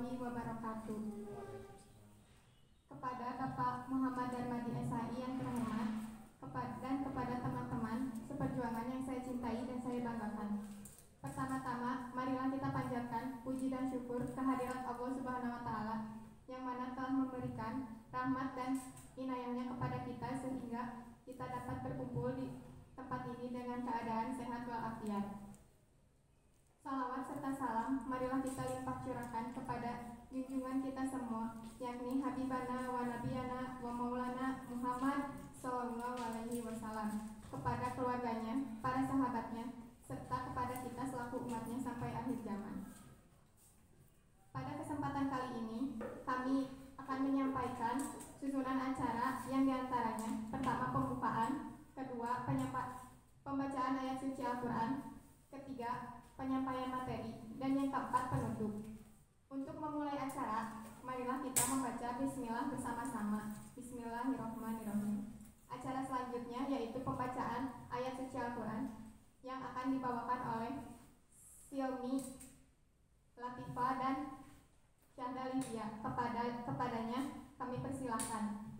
warahmatullahi wabarakatuh. Kepada Bapak Muhammad Darmadi SHI yang terhormat, dan kepada teman-teman seperjuangan yang saya cintai dan saya banggakan. Pertama-tama, marilah kita panjatkan puji dan syukur kehadirat Allah Subhanahu wa Ta'ala yang mana telah memberikan rahmat dan inayahnya kepada kita sehingga kita dapat berkumpul di tempat ini dengan keadaan sehat walafiat. Salawat serta salam marilah kita limpah curahkan kepada junjungan kita semua, yakni Habibana wa Nabiyana wa Maulana Muhammad Sallallahu Alaihi Wasallam, kepada keluarganya, para sahabatnya, serta kepada kita selaku umatnya sampai akhir zaman. Pada kesempatan kali ini, kami akan menyampaikan susunan acara yang diantaranya pertama pembukaan, kedua pembacaan ayat suci Al-Quran, ketiga penyampaian materi, dan yang keempat penutup. Untuk memulai acara, marilah kita membaca Bismillah bersama-sama. Bismillahirrahmanirrahim. Acara selanjutnya yaitu pembacaan ayat suci Al-Quran yang akan dibawakan oleh Silmi, Latifah, dan Syahda Lydia. Kepadanya kami persilahkan.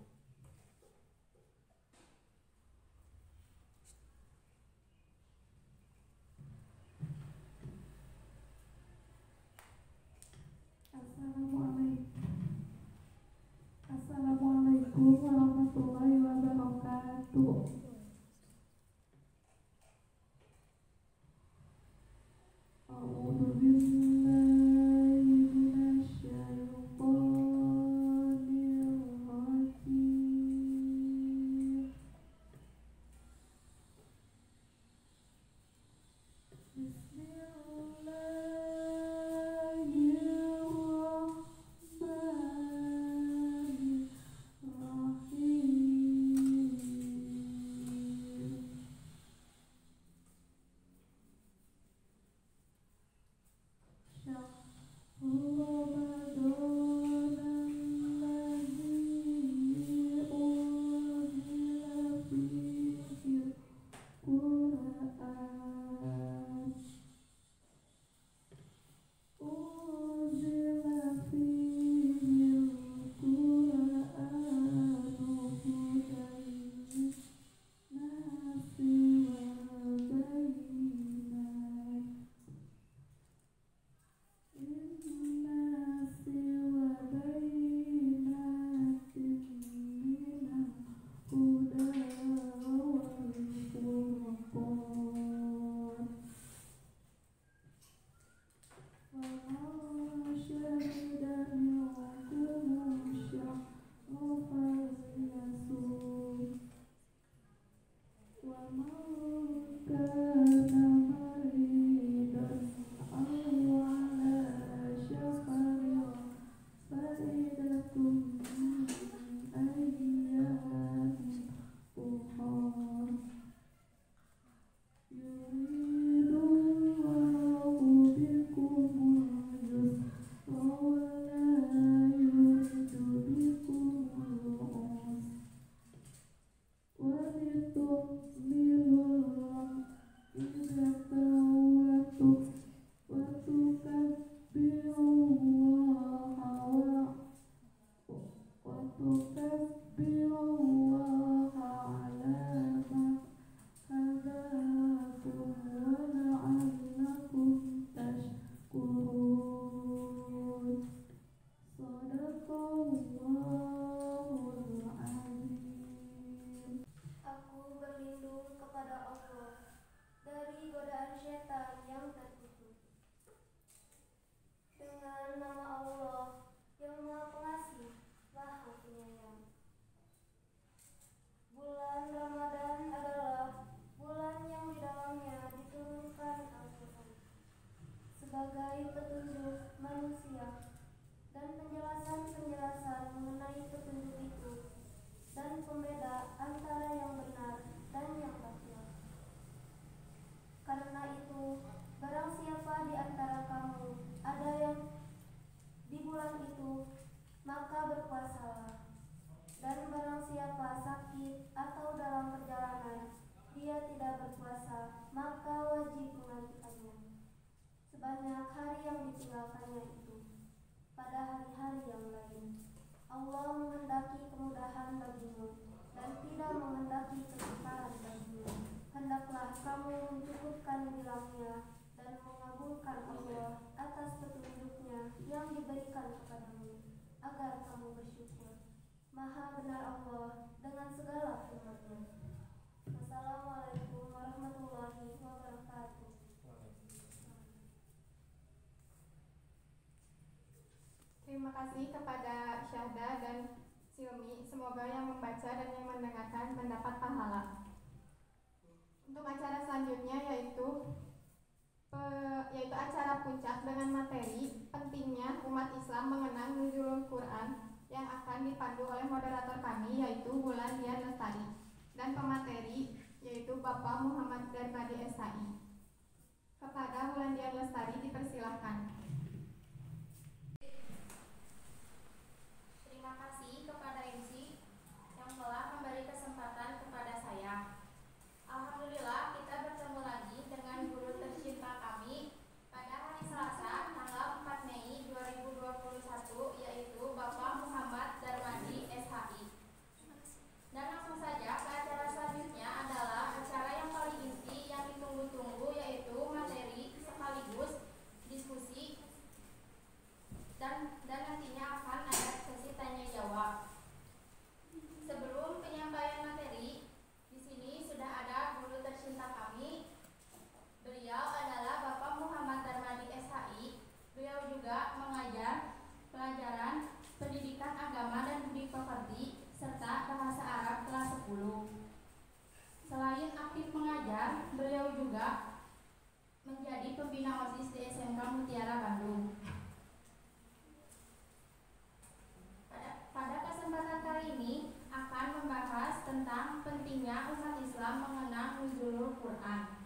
Assalamualaikum warahmatullahi wabarakatuh. A'udzu billahi minasyaitonir rajim. pada hari-hari yang lain. Allah menghendaki kemudahan bagimu dan tidak menghendaki kesukaran bagimu. Hendaklah kamu mencukupkan bilangnya dan mengabulkan Allah atas petunjuknya yang diberikan kepadamu, agar kamu bersyukur. Maha benar Allah dengan segala firman-Nya. Wassalamualaikum warahmatullahi wabarakatuh. Terima kasih kepada Syahda dan Silmi. Semoga yang membaca dan yang mendengarkan mendapat pahala. Untuk acara selanjutnya yaitu acara puncak dengan materi pentingnya umat Islam mengenang nuzulul Quran yang akan dipandu oleh moderator kami yaitu Wulandia Lestari dan pemateri yaitu Bapak Muhammad Darmadi SHI. Kepada Wulandia Lestari dipersilahkan. Terima kasih kepada MC yang telah memberi kesempatan kepada saya. Alhamdulillah kita bertemu lagi dengan guru tercinta kami pada hari Selasa tanggal 4 Mei 2021 yaitu Bapak Muhammad Darmadi SHI. Dan langsung saja ke acara selanjutnya adalah acara yang paling inti yang ditunggu-tunggu yaitu materi sekaligus diskusi dan nantinya akan ada sesi tanya jawab. Sebelum penyampaian materi, di sini sudah ada guru tercinta kami. Beliau adalah Bapak Muhammad Darmadi SHI. Beliau juga mengajar pelajaran pendidikan agama dan budi pekerti serta bahasa Arab kelas 10. Selain aktif mengajar, beliau juga menjadi pembina OSIS di SMK Mutiara Bandung. Pada kesempatan kali ini akan membahas tentang pentingnya umat Islam mengenang nuzulul Quran.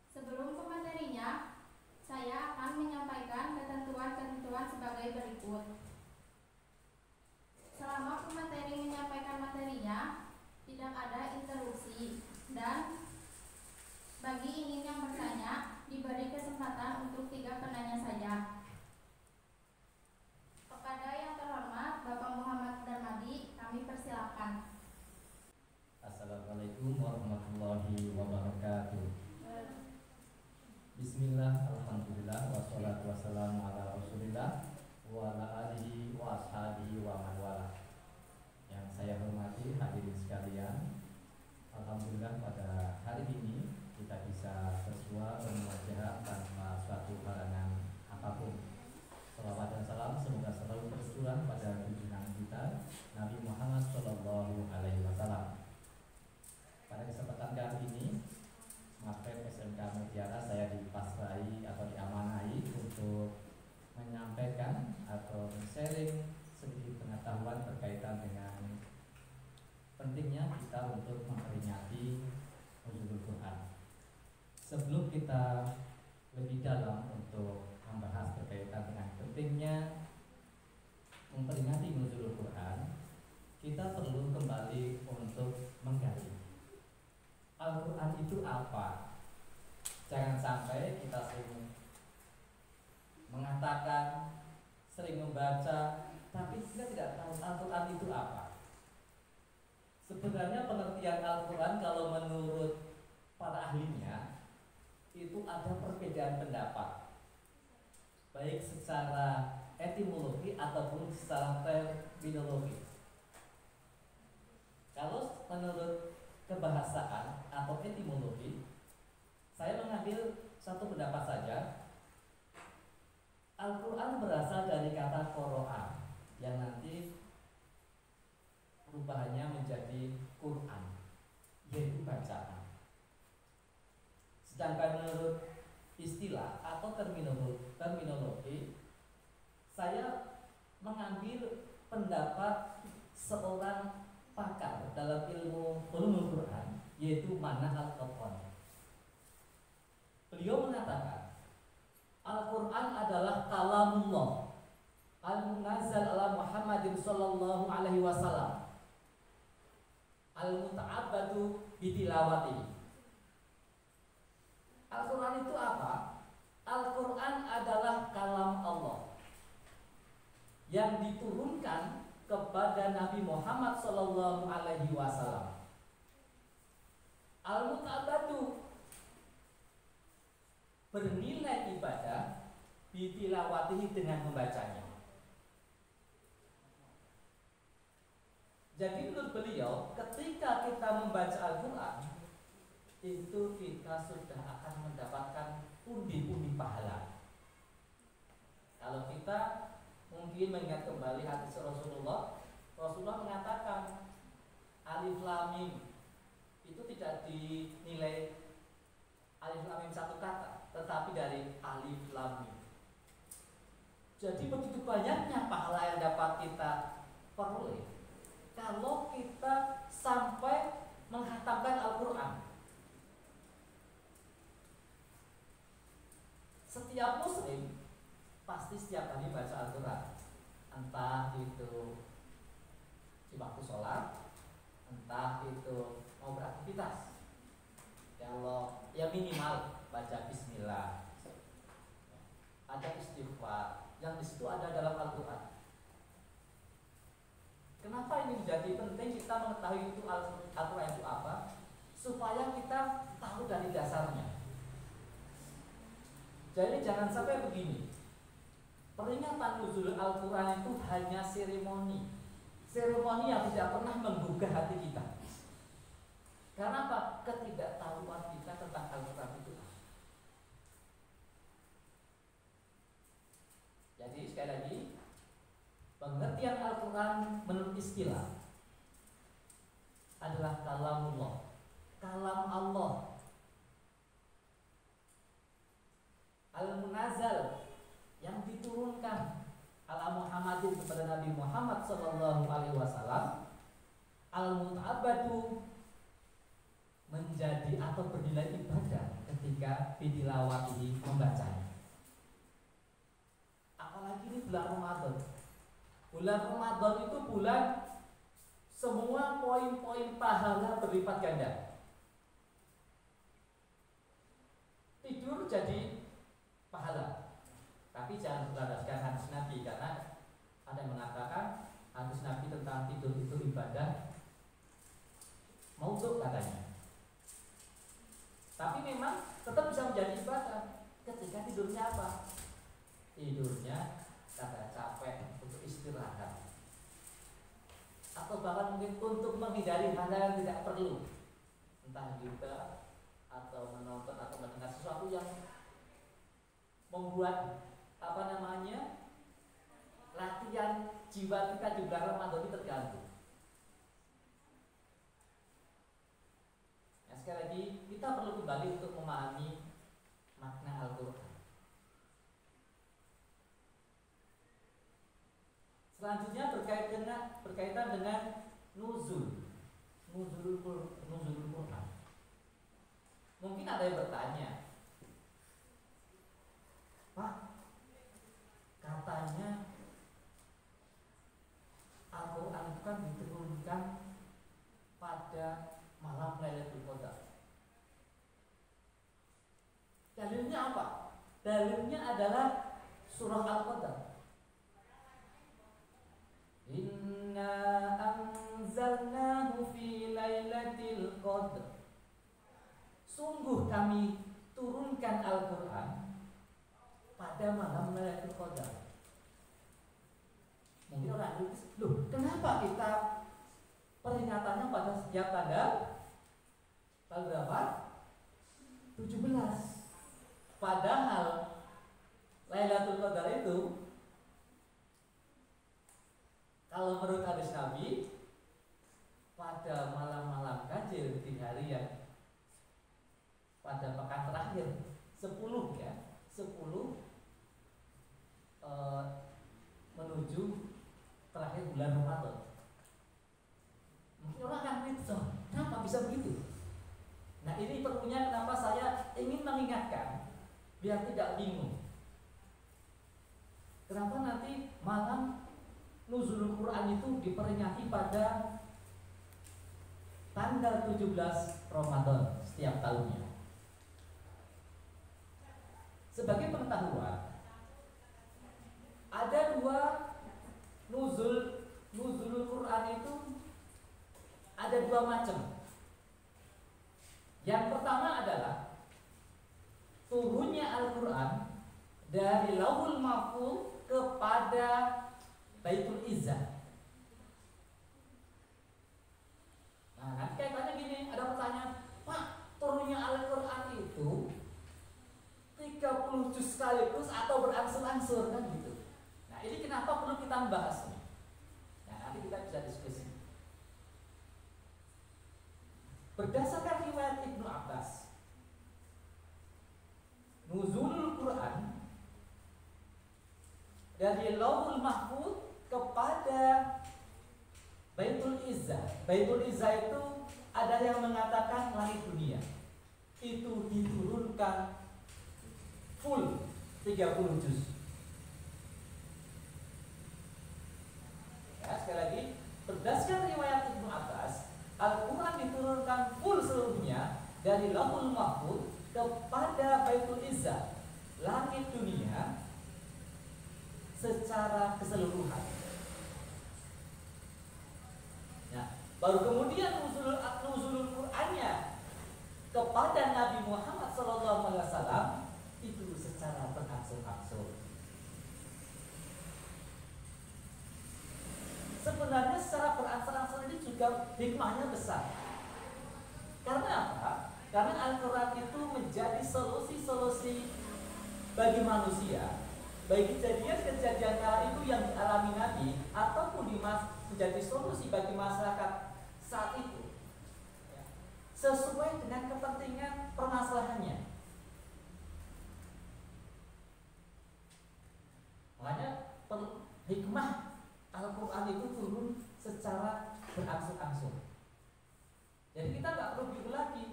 Sebelum ke materinya, saya akan menyampaikan ketentuan-ketentuan sebagai berikut. Selama pemateri menyampaikan materinya, tidak ada interupsi dan bagi ingin yang bertanya diberi kesempatan untuk 3 penanya saja. Kepada yang terhormat Bapak Muhammad Darmadi, kami persilakan. Assalamualaikum warahmatullahi wabarakatuh. Bismillah, alhamdulillah, wassalatu wassalamu ala rasulillah wa ala alihi wa ashabihi wa man wala. Yang saya hormati hadirin sekalian, alhamdulillah pada hari ini kita bisa bersua bermuajah tanpa suatu halangan apapun. Salawat dan salam semoga selalu tercurah pada junjungan kita Nabi Muhammad Shallallahu Alaihi Wasallam. Pada kesempatan kali ini, Mapel SMK Mutiara saya dipasrai atau diamanahi untuk menyampaikan atau sharing sedikit pengetahuan berkaitan dengan pentingnya kita untuk memperingati nuzulul Quran. Sebelum kita lebih dalam untuk membahas berkaitan dengan pentingnya memperingati nuzulul Quran, kita perlu kembali untuk menggali Al-Quran itu apa. Jangan sampai kita sering mengatakan, sering membaca, tapi kita tidak tahu Al-Quran itu apa. Sebenarnya pengertian Al-Quran kalau menurut para ahlinya itu ada perbedaan pendapat, baik secara etimologi ataupun secara terminologi. Kalau menurut kebahasaan atau etimologi, saya mengambil satu pendapat saja. Al-Quran berasal dari kata qoro'a yang nanti perubahannya menjadi Quran, yaitu bacaan. Sedangkan menurut istilah atau terminologi, saya mengambil pendapat seorang pakar dalam ilmu ulumul Quran, yaitu Mana Al-Qattan. Beliau mengatakan Al-Quran adalah kalamullah al-munazzal ala Muhammadin sallallahu alaihi wasallam al-muta'abbadu bitilawati. Al-Quran itu apa? Al-Quran adalah kalam Allah yang diturunkan kepada Nabi Muhammad Sallallahu Alaihi Wasallam. Al-mutabadu bernilai ibadah bitilawatihi dengan membacanya. Jadi menurut beliau, ketika kita membaca Al-Quran, itu kita sudah akan mendapatkan pundi-pundi pahala. Kalau kita mungkin mengingat kembali hadis Rasulullah mengatakan alif lam mim itu tidak dinilai alif lam mim satu kata, tetapi dari alif lam mim. Jadi begitu banyaknya pahala yang dapat kita peroleh kalau kita sampai menghatamkan Al-Quran. Setiap muslim pasti setiap hari baca Al-Quran, entah itu di waktu sholat, entah itu mau beraktivitas. Kalau yang minimal baca Bismillah, ada istighfar, yang disitu ada dalam Al-Quran. Kenapa ini menjadi penting kita mengetahui itu Al-Quran itu apa? Supaya kita tahu dari dasarnya. Jadi jangan sampai begini. Peringatan nuzul Al-Quran itu hanya seremoni yang tidak pernah menggugah hati kita. Karena apa? Ketidaktahuan kita tentang Al-Quran itu. Jadi sekali lagi, pengertian Al-Quran menurut istilah adalah kalamullah, kalam Allah, al-munazal, yang diturunkan ala Muhammadin kepada Nabi Muhammad Sallallahu Alaihi Wasallam, al-mutabadu, menjadi atau bernilai ibadah ketika bitilawatihi, membacanya. Apalagi ini bulan Ramadan. Bulan Ramadan itu bulan semua poin-poin pahala berlipat ganda. Tidur jadi pahala. Tapi jangan berlandaskan hadis Nabi, karena ada yang mengatakan hadis Nabi tentang tidur itu ibadah maudhu katanya. Tapi memang tetap bisa menjadi ibadah ketika tidurnya apa? Tidurnya karena capek, untuk istirahat, atau bahkan mungkin untuk menghindari hal yang tidak perlu, entah juga atau menonton atau mendengar sesuatu yang membuat latihan jiwa kita di bulan Ramadan ini terganggu. Nah, sekali lagi kita perlu kembali untuk memahami makna Al-Quran. Selanjutnya berkaitan dengan nuzulul Quran. Mungkin ada yang bertanya, Pak, katanya Al-Quran itu kan diturunkan pada malam Lailatul Qadar. Dalilnya apa? Dalilnya adalah surah Al-Qadar. Inna anzalnahu fi lailatul qadr. Sungguh kami turunkan Al-Quran pada malam Lailatul Qadar. Mungkin orang itu, loh, kenapa kita peringatannya pada setiap tanggal berapa? 17. Padahal Lailatul Qadar itu kalau menurut hadis Nabi pada malam-malam ganjil di hari yang pada pekan terakhir 10 ya, 10 menuju terakhir bulan Ramadan. Mungkin orang akan berpikir, kenapa bisa begitu? Nah, ini perlunya kenapa saya ingin mengingatkan biar tidak bingung. Kenapa nanti malam nuzulul Quran itu diperingati pada tanggal 17 Ramadan setiap tahunnya. Sebagai pengetahuan, ada dua ada dua macam. Yang pertama adalah turunnya Al-Quran dari Lauhul Mahfuz kepada Baitul Izzah. Nah, nanti kaitannya gini, ada pertanyaan, Pak, turunnya Al-Quran itu 30 juz sekaligus atau berangsur-angsur kan gitu. Nah, ini kenapa perlu kita membahasnya? Nah, nanti kita bisa diskusi. Berdasarkan riwayat Ibnu Abbas, nuzulul Quran dari Lauhul Mahfuz kepada Baitul Izzah. Baitul Izzah itu ada yang mengatakan langit dunia. Itu diturunkan full 30 juz. Ya, sekali lagi, berdasarkan riwayat Ibnu Abbas, Al-Quran diturunkan full seluruhnya dari Lauhul Mahfuz kepada Baitul Izzah, langit dunia secara keseluruhan. Nah, baru kemudian nuzulul Qur'annya kepada Nabi Muhammad SAW itu secara berangsur-angsur. Sebenarnya secara berangsur-angsur ini juga hikmahnya besar. Karena apa? Karena Al-Quran itu menjadi solusi-solusi bagi manusia, bagi kejadian-kejadian kala itu yang dialami Nabi, ataupun menjadi solusi bagi masyarakat saat itu, ya, sesuai dengan kepentingan permasalahannya. Makanya hikmah Al-Quran itu turun secara berangsur-angsur. Jadi kita nggak perlu bingung lagi,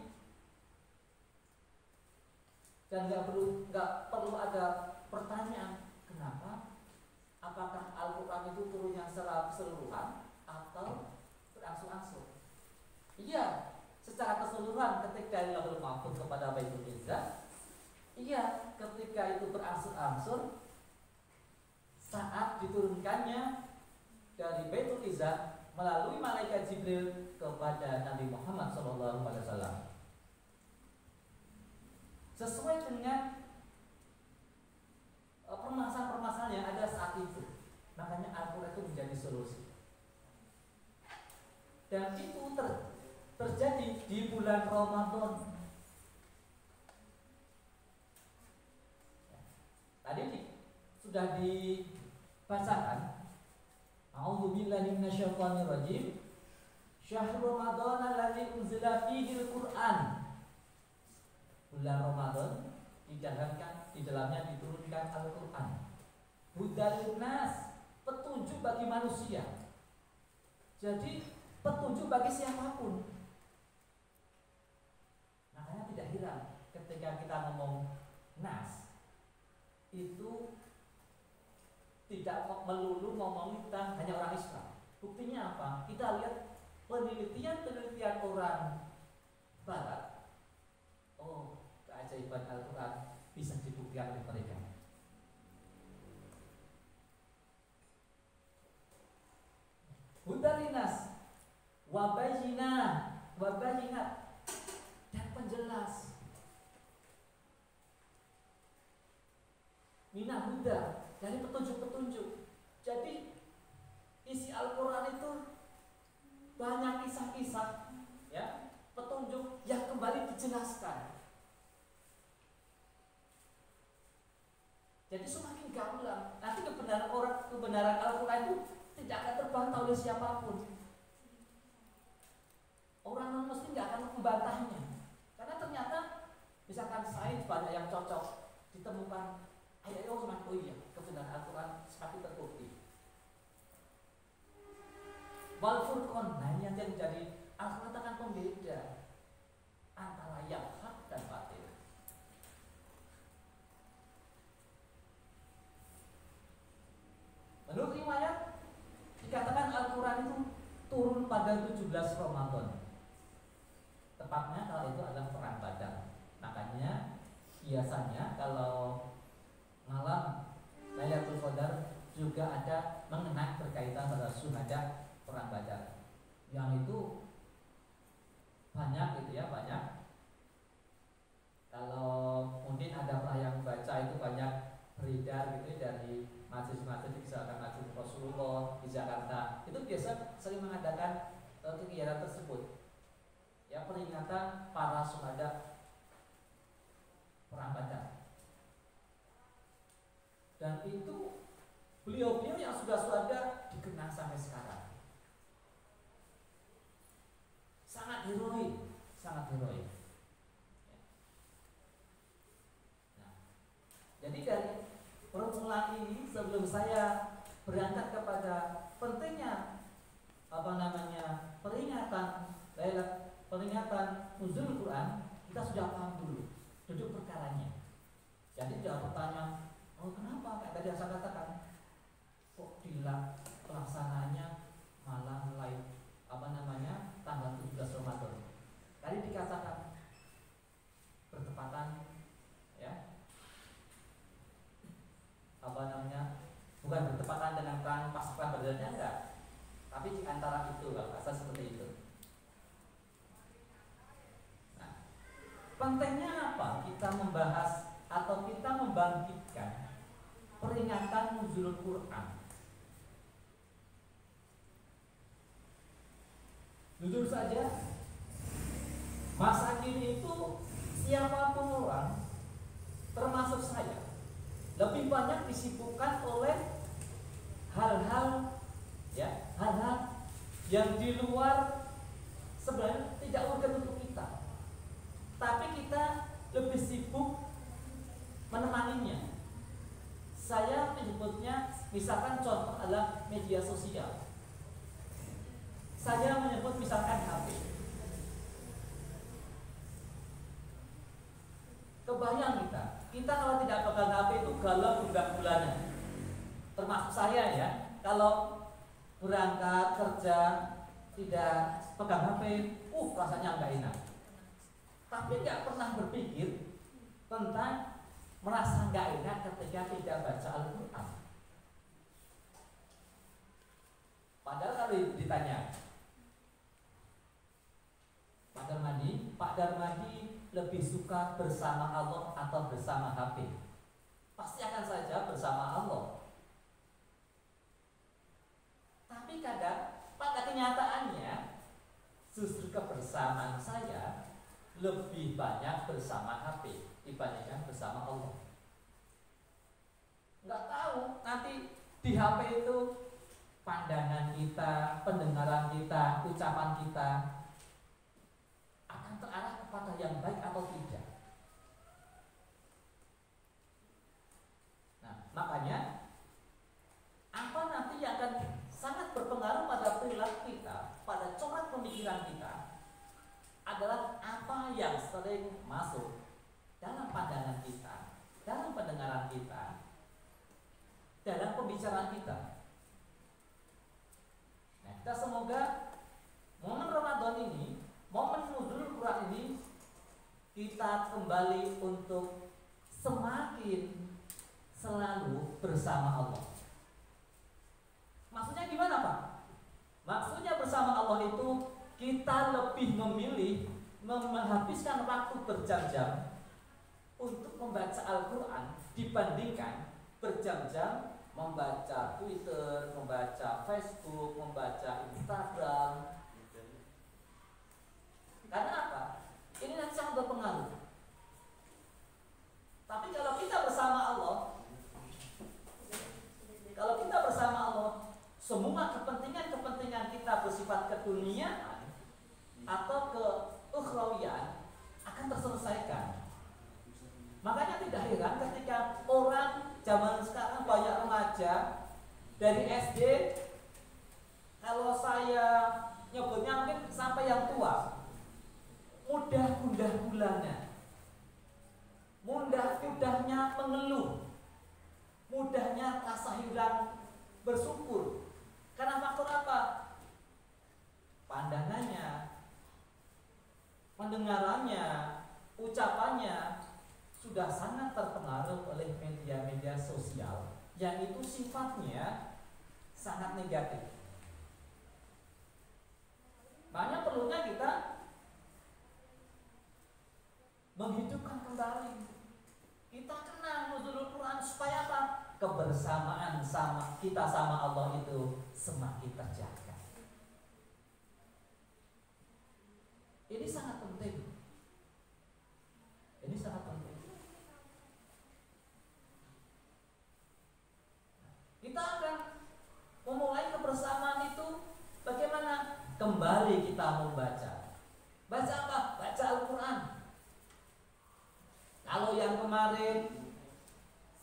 dan nggak perlu ada pertanyaan kenapa, apakah Al-Quran itu turunnya secara keseluruhan atau berangsur-angsur. Iya, secara keseluruhan ketika dari Lauhul Mahfuz kepada Baitul Izzah. Iya, ketika itu berangsur-angsur saat diturunkannya dari Baitul Izzah melalui malaikat Jibril kepada Nabi Muhammad SAW, sesuai dengan permasalahan-permasalahan yang ada saat itu. Makanya Al-Quran itu menjadi solusi. Dan itu terjadi di bulan Ramadan. Tadi sudah dibacakan, A'udzubillahi minasyaitonirrajim. Syahrul Ramadan alladzi unzila fihi al-Qur'an. Bulan Ramadan di dalamnya diturunkan Al-Qur'an. Hudal linnas, petunjuk bagi manusia. Jadi petunjuk bagi siapapun. Makanya tidak heran ketika kita ngomong nas, itu tidak melulu ngomong kita hanya orang Islam. Buktinya apa? Kita lihat penelitian orang Barat. Oh, keajaiban Al-Quran bisa dibuktikan oleh mereka. Hudalinas, wabayinat, dan penjelas. Minah huda, dari petunjuk-petunjuk. Jadi isi Al-Quran itu banyak kisah-kisah, ya, petunjuk yang kembali dijelaskan. Jadi semakin gamblang. Nanti kebenaran Al-Quran itu tidak akan terbantah oleh siapapun. Orang non-Muslim tidak akan membantahnya. Karena ternyata misalkan sains banyak yang cocok ditemukan. Ayo semakin, oh iya, kebenaran Al-Quran semakin terbukti. Wal Furqan, nah ini yang jadi Al-Quran akan pembeda antara yang hak dan batil. Menurut riwayat dikatakan Al-Quran itu turun pada 17 Ramadan. Tepatnya kalau itu adalah perang Badar. Makanya biasanya kalau malam Lailatul Qadar juga ada mengenai berkaitan pada syuhada perang Badar. Yang itu peringatan para syuhada perang Badar. Dan itu beliau-beliau yang sudah syuhada dikenang sampai sekarang. Sangat heroik, sangat heroik. Nah, jadi dari permulaan ini sebelum saya berangkat kepada pentingnya peringatan nuzul Quran, kita sudah paham dulu duduk perkaranya. Jadi tidak bertanya, oh kenapa kayak tadi saya katakan, kok pelaksananya malah mulai tanggal 17 Ramadan. Tadi dikatakan bertepatan ya bukan bertepatan dengan perang Paskah Badarnya, enggak, tapi di antara itu bahasa seperti itu. Nah, pentingnya apa kita membahas atau kita membangkitkan peringatan nuzul Quran? Jujur saja, masa kini itu siapapun orang, termasuk saya, lebih banyak disibukkan oleh hal-hal yang di luar sebenarnya tidak urgen untuk kita, tapi kita lebih sibuk menemaninya. Saya menyebutnya, misalkan contoh adalah media sosial. Saya menyebut misalkan HP. Kebayang kita kalau tidak pegang HP itu galau bulan-bulanan. Termasuk saya ya, kalau berangkat kerja tidak pegang HP, rasanya nggak enak. Tapi nggak pernah berpikir tentang merasa nggak enak ketika tidak baca Al-Quran. Padahal kalau ditanya, Pak Darmadi lebih suka bersama Allah atau bersama HP? Pasti akan saja bersama Allah. Tapi kadang pada kenyataannya justru kebersamaan saya lebih banyak bersama HP dibandingkan bersama Allah. Nggak tahu nanti di HP itu pandangan kita, pendengaran kita, ucapan kita akan terarah kepada yang baik atau tidak. Nah, makanya apa nanti yang akan sangat berpengaruh pada perilaku kita, pada corak pemikiran kita, adalah apa yang sering masuk dalam pandangan kita, dalam pendengaran kita, dalam pembicaraan kita. Nah, kita semoga momen Ramadan ini, momen nuzul Quran ini, kita kembali untuk semakin selalu bersama Allah. Maksudnya gimana Pak? Maksudnya bersama Allah itu kita lebih memilih menghabiskan waktu berjam-jam untuk membaca Al-Quran dibandingkan berjam-jam membaca Twitter, membaca Facebook, membaca Instagram. Karena apa? Ini nanti sangat berpengaruh. Tapi kalau kita bersama Allah, semua kepentingan kita bersifat keduniaan atau keukhrawiyaan akan terselesaikan. Makanya tidak heran ketika orang zaman sekarang banyak remaja dari SD, kalau saya nyebutnya mungkin sampai yang tua, mudah gundah gulana, mudahnya mengeluh, mudahnya rasa hilang bersyukur. Karena faktor apa? Pandangannya, pendengarannya, ucapannya sudah sangat terpengaruh oleh media-media sosial yang itu sifatnya sangat negatif. Makanya perlunya kita menghidupkan kembali. Kita kenal nuzulul Quran supaya apa? Kebersamaan sama kita sama Allah itu semakin terjaga. Ini sangat penting. kemarin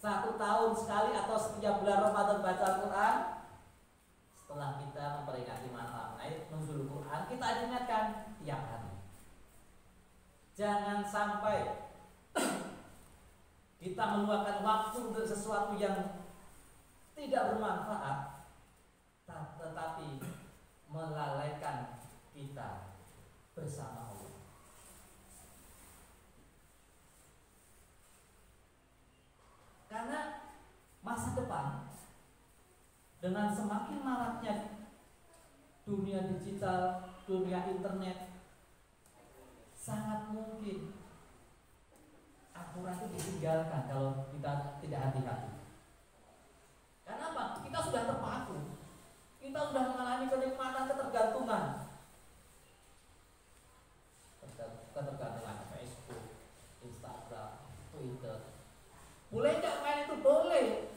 1 tahun sekali atau setiap bulan Ramadan baca Al-Quran, setelah kita memperingati malam nuzul Quran, kita ingatkan tiap hari. Jangan sampai kita meluangkan waktu untuk sesuatu yang tidak bermanfaat, tetapi melalaikan kita bersama Allah. Karena masa depan dengan semakin maraknya dunia digital, dunia internet, sangat mungkin aturan itu ditinggalkan kalau kita tidak hati-hati. Karena apa? Kita sudah terpaku, kita sudah mengalami kenikmatan ketergantungan, ketergantungan Facebook, Instagram, Twitter. Boleh nggak main itu? Boleh,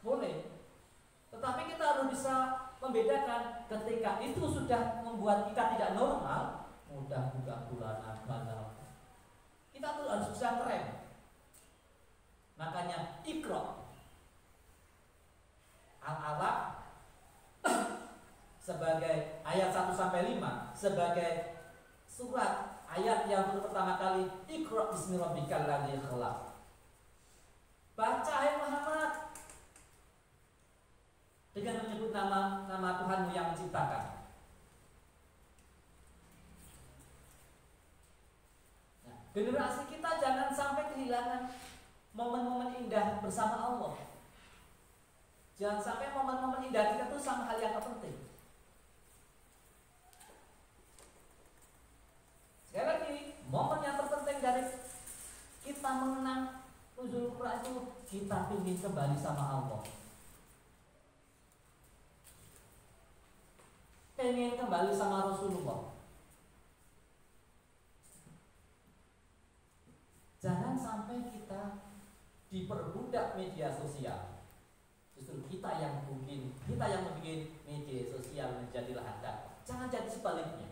boleh. Tetapi kita harus bisa membedakan ketika itu sudah membuat kita tidak normal, mudah bulanan, galau. Kita tuh harus bisa ngerem. Makanya Iqra Al-Alaq sebagai ayat 1-5 sebagai surat ayat yang pertama kali, Iqra bismi rabbikal ladzi khalaq. Baca hai Muhammad dengan menyebut nama Tuhanmu yang menciptakan. Nah, generasi kita jangan sampai kehilangan momen-momen indah bersama Allah. Jangan sampai momen-momen indah kita itu sama hal yang penting. Sekali lagi, momen yang terpenting dari kita mengenang nuzul Quran itu, kita ingin kembali sama Allah. Pengen kembali sama Rasulullah. Jangan sampai kita diperbudak media sosial. Justru kita yang membuat media sosial menjadi lahan dakwah. Jangan jadi sebaliknya.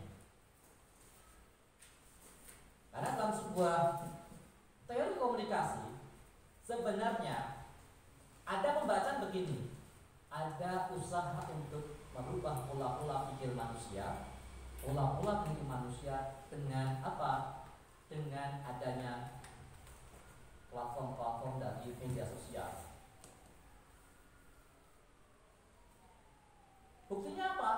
Karena dalam sebuah teori komunikasi sebenarnya ada pembacaan begini. Ada usaha untuk merubah pola-pola pikir manusia, pola-pola pikir manusia dengan apa? Dengan adanya platform-platform dari media sosial. Buktinya apa?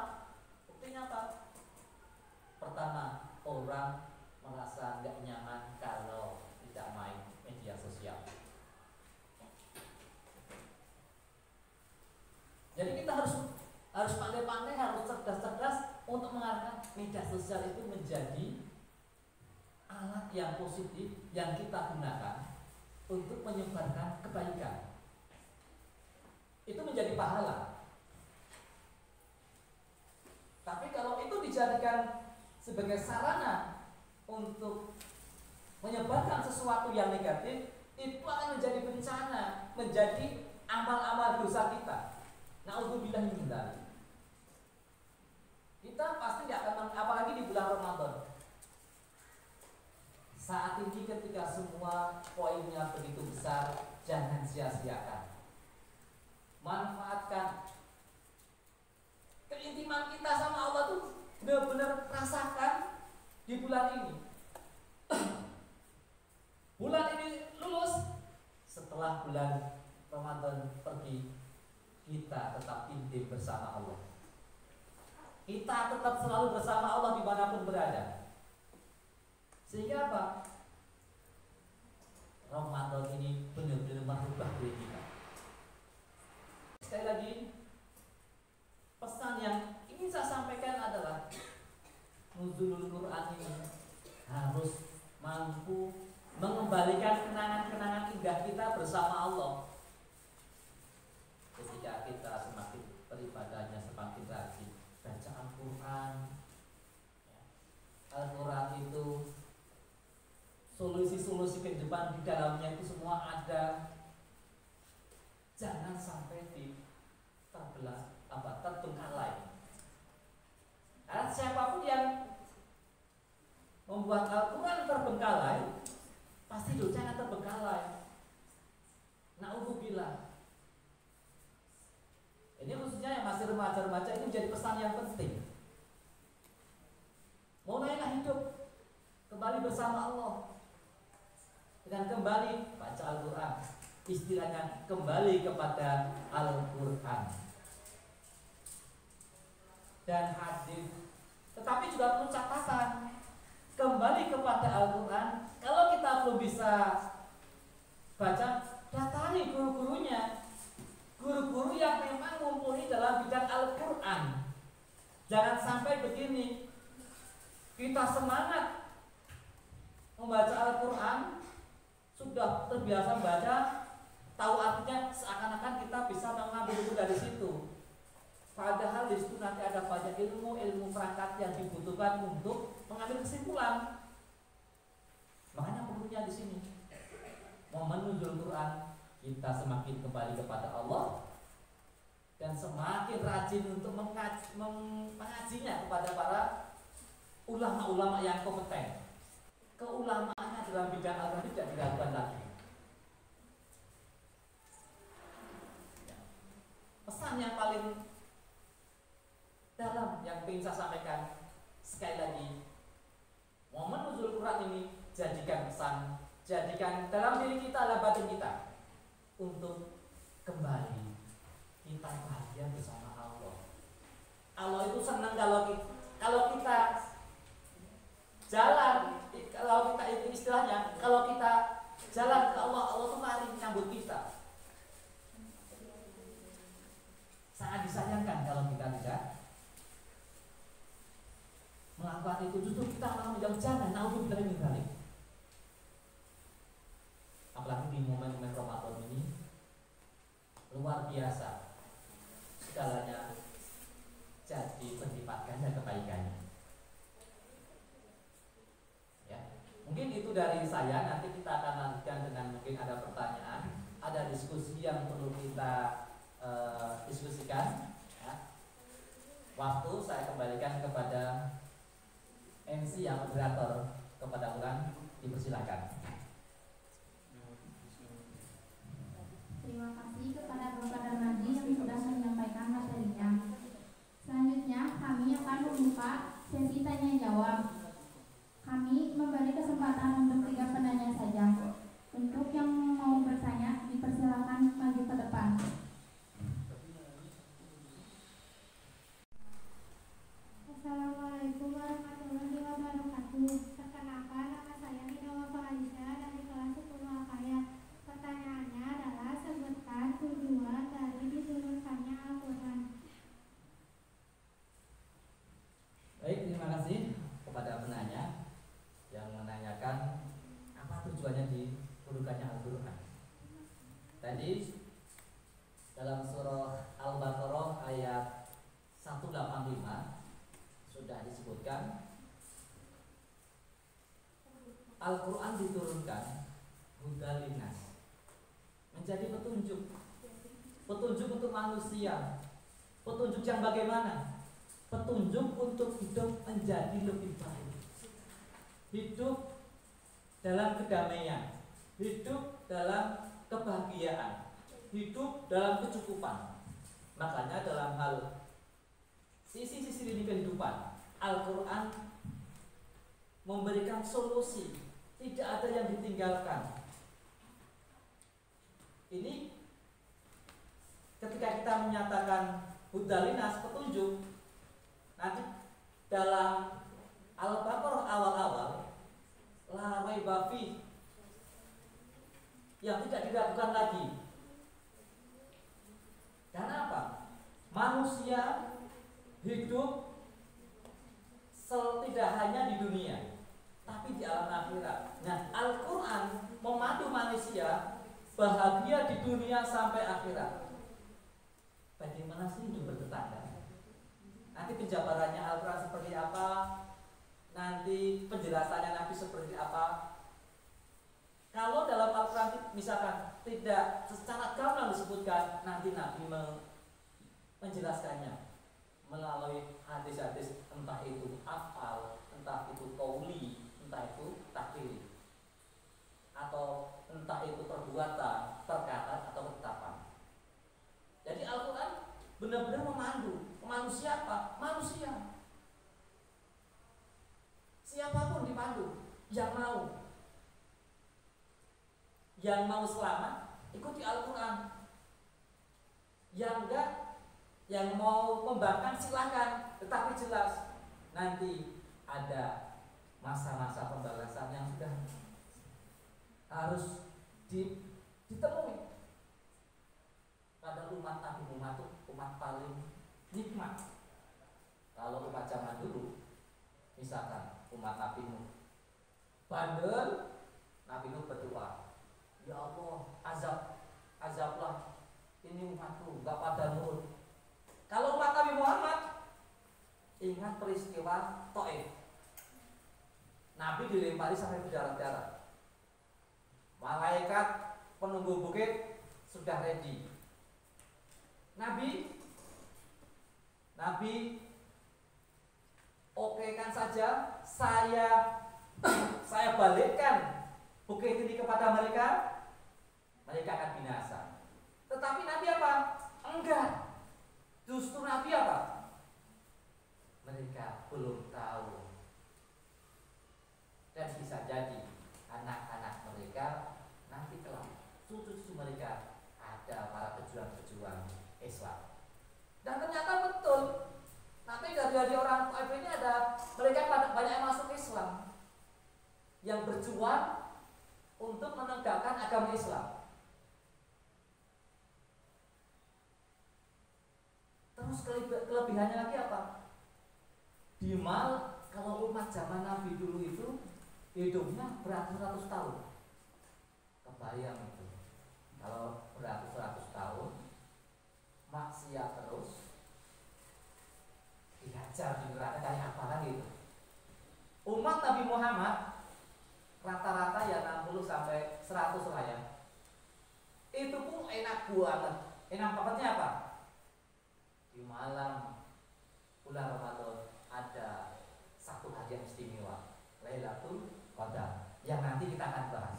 Pertama, orang merasa nggak nyaman kalau tidak main media sosial. Jadi kita harus pandai-pandai, harus cerdas-cerdas untuk mengarahkan media sosial itu menjadi alat yang positif yang kita gunakan untuk menyebarkan kebaikan. Itu menjadi pahala. Tapi kalau itu dijadikan sebagai sarana untuk menyebarkan sesuatu yang negatif, itu akan menjadi bencana, menjadi amal-amal dosa kita. Na'udzubillah min dzalik. Kita pasti nggak akan, apalagi di bulan Ramadan. Saat ini ketika semua poinnya begitu besar, jangan sia-siakan. Manfaatkan keintiman kita sama Allah tuh benar-benar rasakan di bulan ini. Bulan ini lulus, setelah bulan Ramadan pergi, kita tetap intim bersama Allah. Kita tetap selalu bersama Allah dimanapun berada. Sehingga apa? Ramadan ini benar-benar merubah diri kita. Sekali lagi, pesan yang ingin saya sampaikan adalah nuzulul Quran ini harus mampu mengembalikan kenangan-kenangan indah kita bersama Allah. Ketika kita semakin beribadahnya semakin rajin, baca Al-Quran. Al-Quran itu solusi-solusi kehidupan di dalamnya itu semua ada. Jangan sampai terbengkalai. Karena siapapun yang membuat Al-Quran terbengkalai, pasti dosanya terbengkalai. Na'udzubillah. Ini khususnya yang masih remaja-remaja ini menjadi pesan yang penting. Mulailah hidup kembali bersama Allah dengan kembali baca Al-Quran. Istilahnya kembali kepada Al-Quran dan hadis. Tetapi juga perlu catatan, kembali kepada Al-Quran. Kalau kita belum bisa baca, datangi guru-gurunya, guru-guru yang memang mumpuni dalam bidang Al-Quran. Jangan sampai begini, kita semangat membaca Al-Quran, sudah terbiasa membaca, tahu artinya, seakan-akan kita bisa mengambil ilmu dari situ. Padahal di situ nanti ada banyak ilmu perangkat yang dibutuhkan untuk mengambil kesimpulan. Makanya perlunya di sini momen nuzul Quran, kita semakin kembali kepada Allah dan semakin rajin untuk mengajinya kepada para ulama-ulama yang kompeten. Keulamaannya dalam bidang Al-Quran tidak diragukan lagi. Pesan yang paling dalam yang ingin saya sampaikan sekali lagi, momen nuzul Quran ini jadikan pesan, jadikan dalam diri kita, dalam batin kita, untuk kembali kita bahagia bersama Allah. Allah itu senang kalau kita jalan, kalau kita itu istilahnya, kalau kita jalan ke Allah, Allah itu mari menyambut kita. Sangat disayangkan kalau kita tidak melakukan itu, justru kita malah menjauh, jangan, naudzubillah min dzalik. Apalagi di momen-momen Ramadan ini luar biasa, segalanya jadi berlipat ganda kebaikannya. Ya, mungkin itu dari saya. Nanti kita akan lanjutkan dengan mungkin ada pertanyaan, ada diskusi yang perlu kita diskusikan. Ya. Waktu saya kembalikan kepada MC yang moderator, kepada Ulan, dipersilakan. Terima kasih kepada Bapak Darmadi yang sudah menyampaikan materinya. Selanjutnya kami akan membuka sesi tanya jawab. Kami memberi kesempatan untuk 3 penanya saja. Untuk yang mau bertanya, dipersilakan maju ke depan. Assalamualaikum warahmatullahi wabarakatuh. Perkenalkan, nama saya Nina Faiza dari kelas 10 Akaya. Pertanyaannya adalah, sebutkan tujuan dari diturunkannya Al-Quran. Baik, terima kasih kepada penanya yang menanyakan apa tujuannya diturunkannya Al-Quran. Tadi dalam surah Al-Baqarah ayat 185 sudah disebutkan Al-Quran diturunkan hudal linnas, menjadi petunjuk untuk manusia. Petunjuk yang bagaimana? Petunjuk untuk hidup menjadi lebih baik, hidup dalam kedamaian, hidup dalam kebahagiaan, hidup dalam kecukupan. Makanya dalam hal sisi-sisi ini kehidupan, Al-Quran memberikan solusi, tidak ada yang ditinggalkan. Ini ketika kita menyatakan hudalinas, petunjuk, nanti dalam Al-Baqarah awal-awal, la raiba fi, yang tidak diragukan lagi. Karena apa? Manusia hidup tidak hanya di dunia, tapi di alam akhirat. Nah, Al-Quran memandu manusia bahagia di dunia sampai akhirat. Bagaimana sih hidup bertetangga? Nanti penjabarannya Al-Quran seperti apa? Nanti penjelasannya Nabi seperti apa? Kalau dalam Al-Quran misalkan tidak secara gamblang disebutkan, nanti Nabi menjelaskannya melalui hadis-hadis, entah itu afal, entah itu qauli, entah itu takriri, atau entah itu perbuatan, perkataan manusia apa? Manusia. Siapapun dipandu yang mau selamat ikuti Al-Quran. Yang enggak, yang mau membangkang silahkan, tetapi jelas nanti ada masa-masa pembalasan yang sudah harus ditemui. Pada umat Nabi Muhammad, umat paling nikmat. Kalau umat zaman dulu, misalkan umat Nabi Nuh bandel, Nabi Nuh berdoa, ya Allah, azablah ini umatku, gak pada nurut. Kalau umat Nabi Muhammad, ingat peristiwa Taif. Nabi dilempari sampai berdarah-darah. Malaikat penunggu bukit sudah ready. Nabi oke kan saja, saya balikkan bukit ini kepada mereka akan binasa. Tetapi Nabi apa? Enggak. Justru Nabi apa? Mereka belum tahu. Dan bisa jadi anak-anak mereka nanti kelak, cucu-cucu mereka ada para pejuang-pejuang Islam. Dan ternyata betul. Nanti dari orang Taif ini ada mereka banyak yang masuk Islam, yang berjuang untuk menegakkan agama Islam. Terus kelebihannya lagi apa? Kalau umat zaman Nabi dulu itu hidupnya beratus-ratus tahun. Kebayang itu. Kalau beratus-ratus tahun maksiat terus, dihajar di neraka kayak apa lagi itu. Umat Nabi Muhammad rata-rata ya 60 sampai 100 lah ya. Itu pun enak banget. Enak bangetnya apa? Di malam bulan Ramadan ada satu hari yang istimewa, Lailatul Qadar, yang nanti kita akan bahas.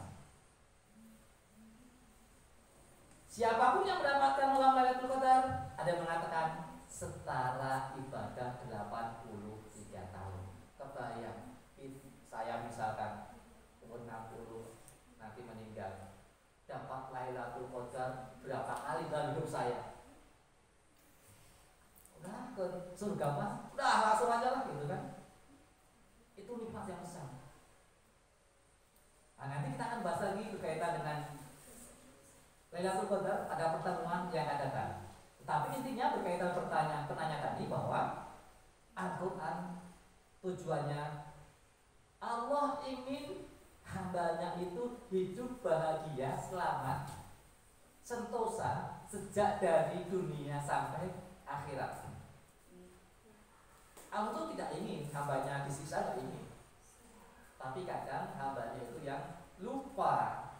Siapapun yang mendapatkan malam Lailatul Qadar, ada yang mengatakan setara ibadah 83 tahun. Kebayang, saya misalkan umur 60 nanti meninggal, dapat Lailatul Qadar berapa kali dalam hidup saya? Udah ke surga mas, udah langsung aja lah gitu kan. Itu nikmat yang besar. Nah, nanti kita akan bahas lagi berkaitan dengan Lailatul Qadar pada pertemuan yang akan datang. Tetapi intinya berkaitan pertanyaan tadi bahwa Al-Quran tujuannya Allah ingin hambanya itu hidup bahagia, selamat, sentosa sejak dari dunia sampai akhirat. Allah itu tidak ingin hambanya disiksa, tidak ingin. Tapi kadang hambanya itu yang lupa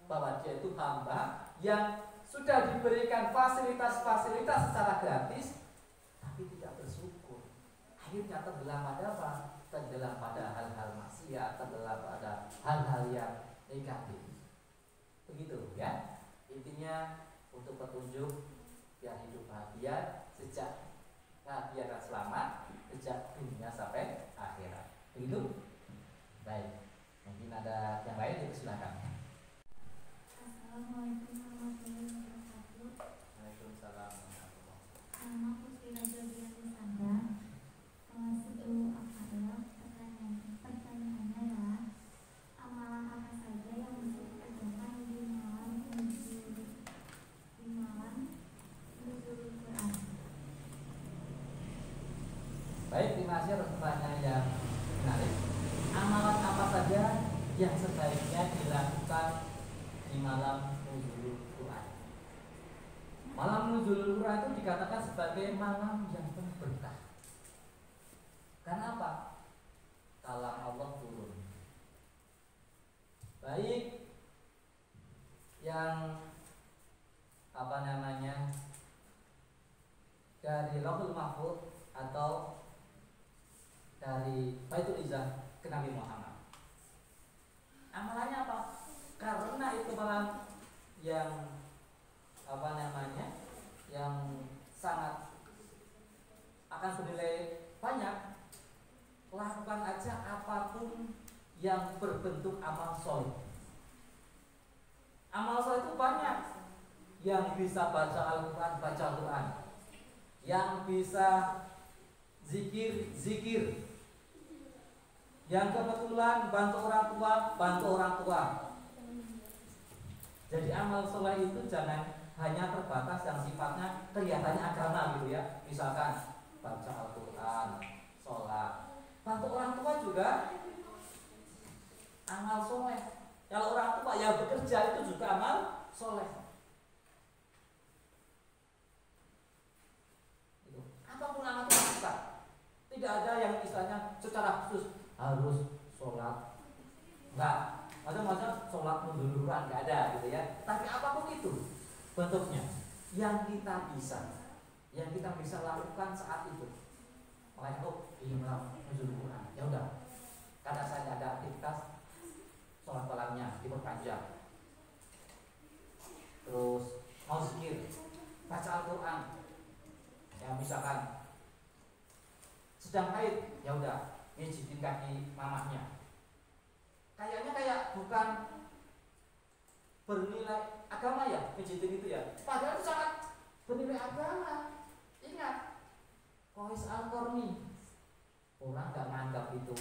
bahwa dia itu hamba yang sudah diberikan fasilitas-fasilitas secara gratis, tapi tidak bersyukur. Akhirnya tenggelam pada apa? Tenggelam pada hal-hal maksiat, tenggelam pada hal-hal yang negatif. Begitu ya. Intinya untuk petunjuk biar hidup bahagia sejak bahagia dan selamat sejak dunia sampai akhirat. Begitu? Baik. Mungkin ada yang lain, itu silakan. Assalamualaikum warahmatullahi wabarakatuh. Waalaikumsalam warahmatullahi wabarakatuh. Nama Putri Raja Biani Sandra. Kelas 10 Akademik. Pertanyaannya adalah amalan apa saja yang bisa dikerjakan di malam nuzul Quran? Baik, terima kasih atas pertanyaan yang menarik. Amalan apa saja yang sebaiknya dilakukan di malam nuzul Quran? Malam nuzul Quran itu dikatakan sebagai malam yang penuh berkah. Karena apa? Kalam Allah turun. Baik yang dari Lauhul Mahfuz atau dari Baitul Izzah ke Nabi Muhammad. Amalannya apa? Karena itu malam yang yang sangat yang berbentuk amal soleh. Amal soleh itu banyak. Yang bisa baca Al-Quran, baca Al-Quran. Yang bisa zikir. Yang kebetulan bantu orang tua, bantu orang tua. Jadi amal soleh itu jangan hanya terbatas yang sifatnya kelihatannya agama gitu ya. Misalkan baca Al-Quran, sholat. Bantu orang tua juga amal soleh. Kalau orang tua yang bekerja itu juga amal soleh. Apapun amal kita, tidak ada yang istilahnya secara khusus harus sholat. Enggak, macam-macam sholat mundururan enggak ada gitu ya. Tapi apapun itu bentuknya, yang kita bisa lakukan saat itu. Makanya ingin mundururan, ya udah. Karena saya ada aktivitas sholat malamnya diperpanjang. Terus mau zikir, baca Al-Quran. Ya misalkan sedang haid, ya udah ngejitin kaki mamahnya. Kayaknya kayak bukan bernilai agama ya, ngejitin itu ya. Padahal itu sangat bernilai agama. Ingat, Qais Al-Qarni, orang nggak menganggap itu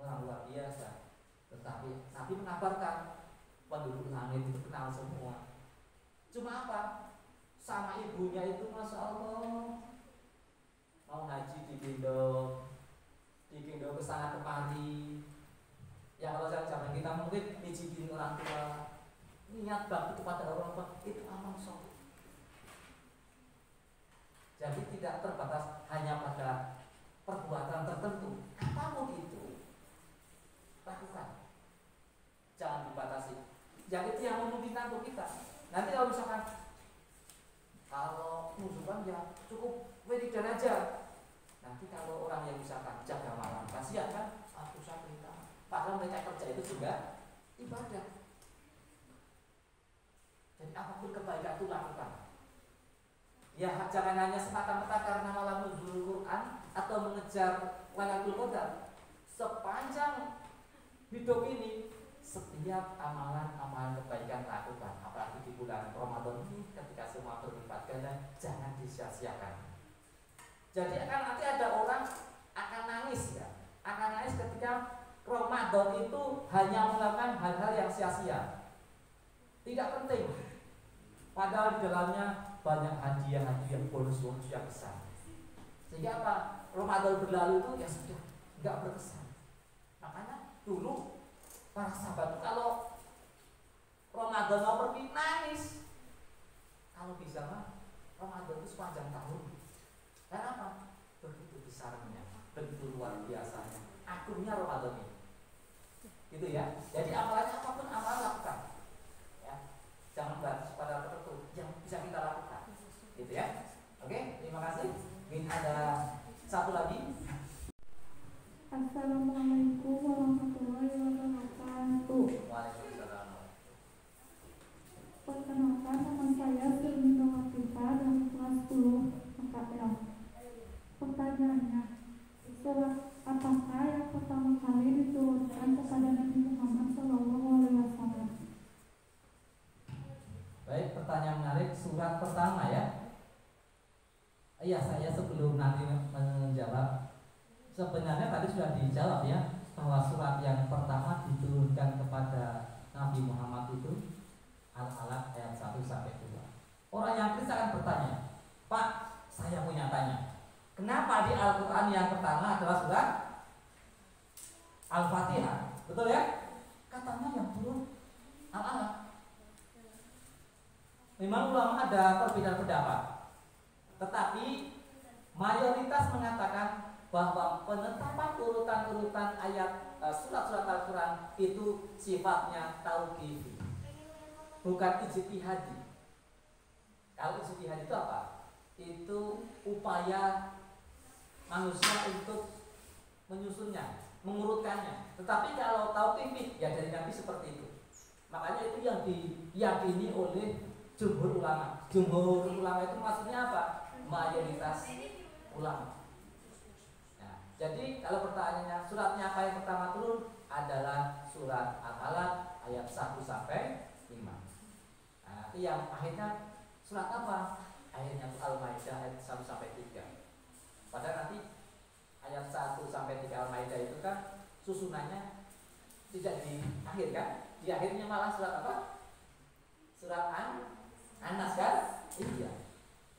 orang luar biasa, tetapi Nabi mengabarkan penduduk langit itu kenal semua. Cuma apa? Sama ibunya itu Masya Allah mau ngaji digendong ke sana kemari. Ya kalau zaman kita mungkin mijitin orang tua, niat bakti kepada orang tua itu amal soleh. Jadi tidak terbatas hanya pada perbuatan tertentu, apapun itu lakukan, jangan dibatasi. Yang itu yang memungkinkan untuk kita. Nanti kalau misalkan kalau musuhan ya cukup wiridan aja. Nanti kalau orang yang misalkan jaga malam, kasihan kan? Aku cerita. Padahal mereka kerja itu juga ibadah. Jadi apapun kebaikan itu lakukan. Ya jangan hanya semata-mata karena malam nuzul Quran atau mengejar Lailatul Qadar. Sepanjang hidup ini setiap amalan-amalan kebaikan lakukan, apalagi di bulan Ramadan ini ketika semua berlipat ganda, jangan disia-siakan. Jadi akan nanti ada orang akan nangis ya, akan nangis ketika Ramadan itu hanya melakukan hal-hal yang sia-sia, tidak penting. Padahal di dalamnya banyak hadiah-hadiah bonus-bonus yang besar. Sehingga apa? Ramadan berlalu itu ya sudah nggak berkesan. Makanya dulu para sahabat kalau Ramadan mau pergi nangis. Kalau bisa mah Ramadan itu sepanjang tahun. Kenapa? Begitu besarnya, begitu luar biasanya agungnya Ramadan ini. Gitu ya. Jadi amalannya apapun amalan lakukan. Ya. Jangan batas pada tertentu yang bisa kita lakukan. Gitu ya. Oke, terima kasih. Mungkin ada satu lagi. Assalamualaikum warahmatullahi wabarakatuh. Waalaikumsalam. Perkenalkan, nama saya Firmino Latifah dari kelas 10 MKL. Pertanyaannya, surat apakah yang pertama kali diturunkan kepada Nabi Muhammad SAW? Baik, pertanyaan menarik. Surat pertama ya. Iya, saya sebelum nanti menjawab, sebenarnya tadi sudah dijawab ya, bahwa surat yang pertama diturunkan kepada Nabi Muhammad itu Al-Alaq ayat 1 sampai 2. Orang yang kritis akan bertanya, Pak, saya punya tanya, kenapa di Al-Quran yang pertama adalah surat Al-Fatihah? Betul ya? Katanya yang turun Al-Alaq. Memang ulama ada perbedaan pendapat, tetapi mayoritas mengatakan bahwa penetapan urutan-urutan ayat surat-surat Al-Quran itu sifatnya tauqifi, bukan ijtihadi. Kalau ijtihadi itu apa? Itu upaya manusia untuk menyusunnya, mengurutkannya. Tetapi kalau tauqifi ya dari Nabi seperti itu. Makanya itu yang diyakini oleh jumhur ulama. Jumhur ulama itu maksudnya apa? Mayoritas ulama. Jadi kalau pertanyaannya suratnya apa yang pertama turun, ada surat Al-Alaq ayat 1 sampai 5. Nah, nanti yang akhirnya surat apa? Akhirnya Al-Maidah ayat 1 sampai 3. Padahal nanti ayat 1 sampai 3 Al-Maidah itu kan susunannya tidak di akhir kan? Di akhirnya malah surat apa? Surat An-Nas kan? Iya.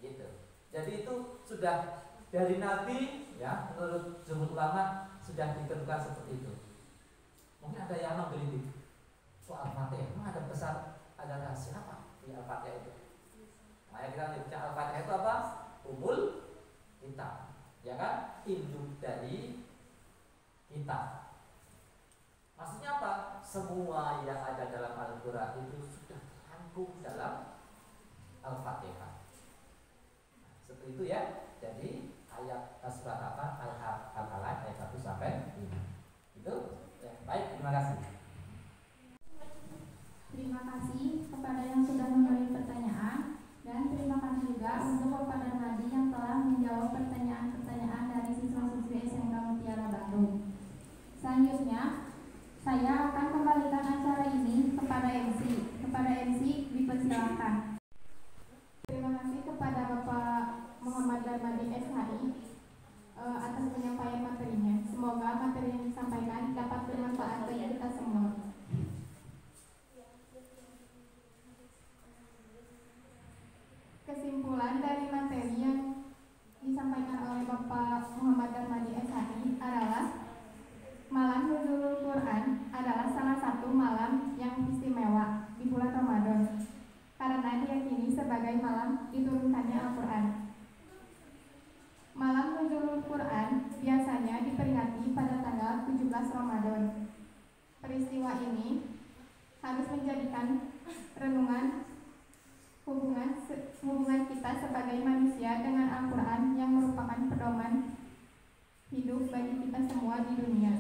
Gitu. Jadi itu sudah dari Nabi ya, menurut jumhur ulama sudah ditentukan seperti itu. Mungkin ada yang menggelitik soal Al-Fatihah, memang ada besar, ada rahasia apa di Al-Fatihah itu? Makanya kita baca Al-Fatihah itu apa? Umul kitab, ya kan? Induk dari kitab. Maksudnya apa? Semua yang ada dalam Al-Quran itu sudah terangkum dalam Al-Fatihah. Seperti itu ya. Jadi ayat surat apa? Al-Alaq ayat 1 sampai 5. Itu ya. Baik, terima kasih. Terima kasih kepada yang sudah memberi pertanyaan, dan terima kasih juga untuk kepada Nadi yang telah menjawab pertanyaan-pertanyaan dari siswa-siswi SMK Mutiara Bandung. Selanjutnya, saya akan kembalikan acara ini kepada MC. Kepada MC, dipersilakan. Terima kasih kepada Bapak Muhammad Darmadi SHI atas penyampaian materinya. Semoga materi yang disampaikan dapat bermanfaat bagi kita semua. Kesimpulan dari materi yang disampaikan oleh Bapak Muhammad Darmadi SHI adalah malam Nuzulul Quran adalah salah satu malam yang istimewa di bulan Ramadan karena diyakini sebagai malam diturunkannya Al-Quran. Malam Nuzulul Quran biasanya diperingati pada tanggal 17 Ramadan. Peristiwa ini harus menjadikan renungan hubungan kita sebagai manusia dengan Al-Quran yang merupakan pedoman hidup bagi kita semua di dunia.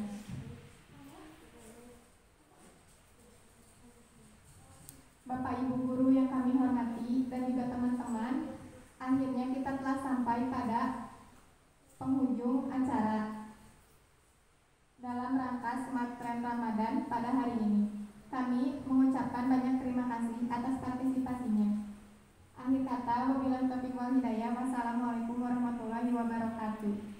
Bapak Ibu guru yang kami hormati dan juga teman-teman, akhirnya kita telah sampai pada penghujung acara dalam rangka Smart Trend Ramadan pada hari ini. Kami mengucapkan banyak terima kasih atas partisipasinya. Akhir kata, wabillahi taufiq wal hidayah. Wassalamualaikum warahmatullahi wabarakatuh.